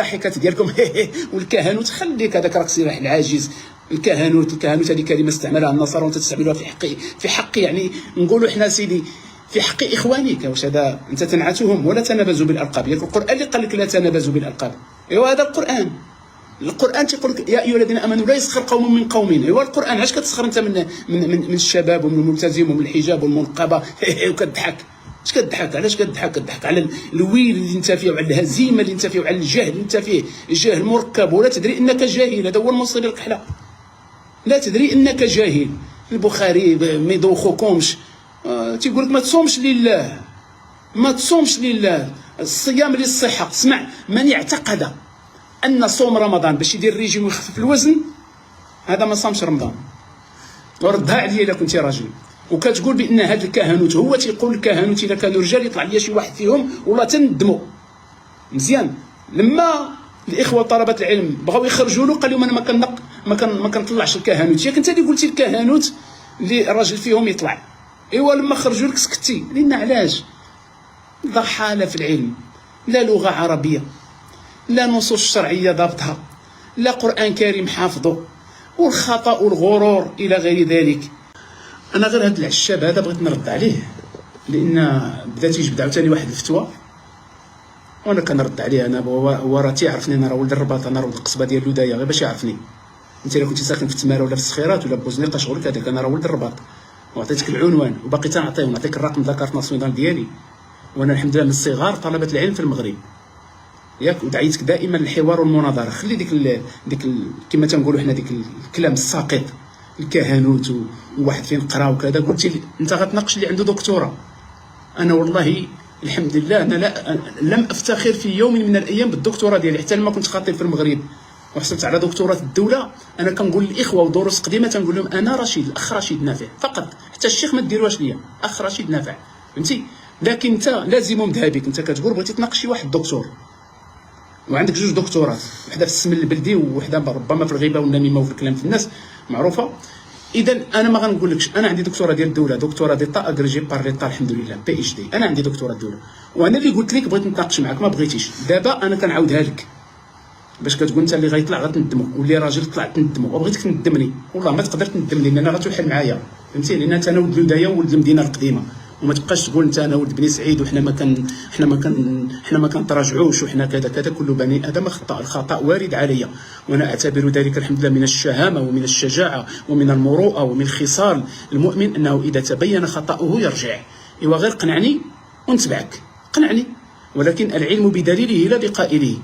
الضحكات ديالكم والكهنوت خليك، هذاك راك سلاح العاجز. الكهنوت هذه كلمه استعملها النصارى وانت تستعملها في حق يعني نقولوا حنا سيدي في حق اخوانك. واش هذا انت تنعتهم؟ ولا تنابزوا بالالقاب؟ ياك القران اللي قال لك لا تنابزوا بالالقاب. ايوا هذا القران تيقول لك يا ايها الذين امنوا لا يسخر قوم من قوم. ايوا القران علاش كتسخر انت من الشباب ومن الملتزم ومن الحجاب والمنقبه وكتضحك؟ اش كتضحك؟ علاش كتضحك؟ كتضحك على الويل اللي انت فيه وعلى الهزيمه اللي انت فيه وعلى الجهل اللي انت فيه، الجهل مركب ولا تدري انك جاهل. هذا هو المصيبه الكحله، لا تدري انك جاهل. البخاري ما يدوخوكمش، تيقول لك ما تصومش لله، ما تصومش لله، الصيام للصحه. اسمع، من اعتقد ان صوم رمضان باش يدير ريجيم ويخفف الوزن هذا ما صامش رمضان. وردها عليا الا كنتي راجل. وكتقول بان هذا الكهنوت هو تيقول الكهنوت اذا كانوا رجال يطلع لي شي واحد فيهم والله تندموا. مزيان لما الاخوه طلبه العلم بغاو يخرجوا له قال لهم انا ما كنطلعش الكهنوت. ياك انت اللي قلتي الكهنوت اللي راجل فيهم يطلع. ايوا لما خرجوا لك سكتي. لان علاش؟ ضحاله في العلم، لا لغه عربيه، لا نصوص شرعيه ضابطها، لا قران كريم حافظه، والخطا والغرور الى غير ذلك. انا غير هذا العشاب هذا بغيت نرد عليه، لان بدا تيجبد عاوتاني واحد الفتوى وانا كنرد عليه. انا هو راه تيعرفني، انا راه ولد الرباط، انا راه ولد القصبه ديال لودايه، غير باش يعرفني. انت الا كنتي ساكن في تماره ولا في السخيرات ولا بوزنيقه شغلك هذاك. انا راه ولد الرباط وعطيتك العنوان وباقي تنعطيه، ونعطيك الرقم ديال كارت ناسيونال ديالي. وانا الحمد لله من الصغار طلبه العلم في المغرب ياك، ودعيتك دائما للحوار والمناظره. خلي ديك كما تنقولوا حنا ديك الكلام الساقط، الكهنوت وواحد فين قرا وكذا. قلت لي انت غتناقش اللي عنده دكتوراه. انا والله الحمد لله انا لم افتخر في يوم من الايام بالدكتوراه ديالي، حتى لما كنت خاطب في المغرب وحصلت على دكتوراه الدوله. انا كنقول للاخوه ودروس قديمه تنقول لهم انا رشيد، الاخ رشيد نافع فقط، حتى الشيخ ما ديروهاش ليا، اخ رشيد نافع، فهمتي؟ لكن انت لازم مذهبك، انت كتقول بغيتي تناقش شي واحد دكتور وعندك جوج دكتورات، وحده في السمن البلدي وحده ربما في الغيبه والنميمه وفي الكلام في الناس معروفه. اذا انا ما غنقولكش انا عندي دكتوراه ديال الدوله، دكتوراه ديتا اغريجي بار ليتا الحمد لله، بي اتش دي. انا عندي دكتوراه الدوله، وانا اللي قلت لك بغيت نتناقش معك ما بغيتيش. دابا انا كنعاودها لك باش كتقول انت اللي غيطلع غتندمو، واللي راجل طلع تندمو، وبغيتك تندمني والله ما تقدر تندمني لان غتوحل معايا، فهمتي؟ لان انت انا ولد لودايه وولد المدينه القديمه، وما تبقاش تقول انت انا ولد بني سعيد وحنا ما كنتراجعوش وحنا كذا كذا. كل بني ادم خطا، الخطا وارد عليا، وانا اعتبر ذلك الحمد لله من الشهامه ومن الشجاعه ومن المروءه ومن خصال المؤمن، انه اذا تبين خطاه يرجع. ايوا غير قنعني ونتبعك، قنعني، ولكن العلم بدليله لا بقائله.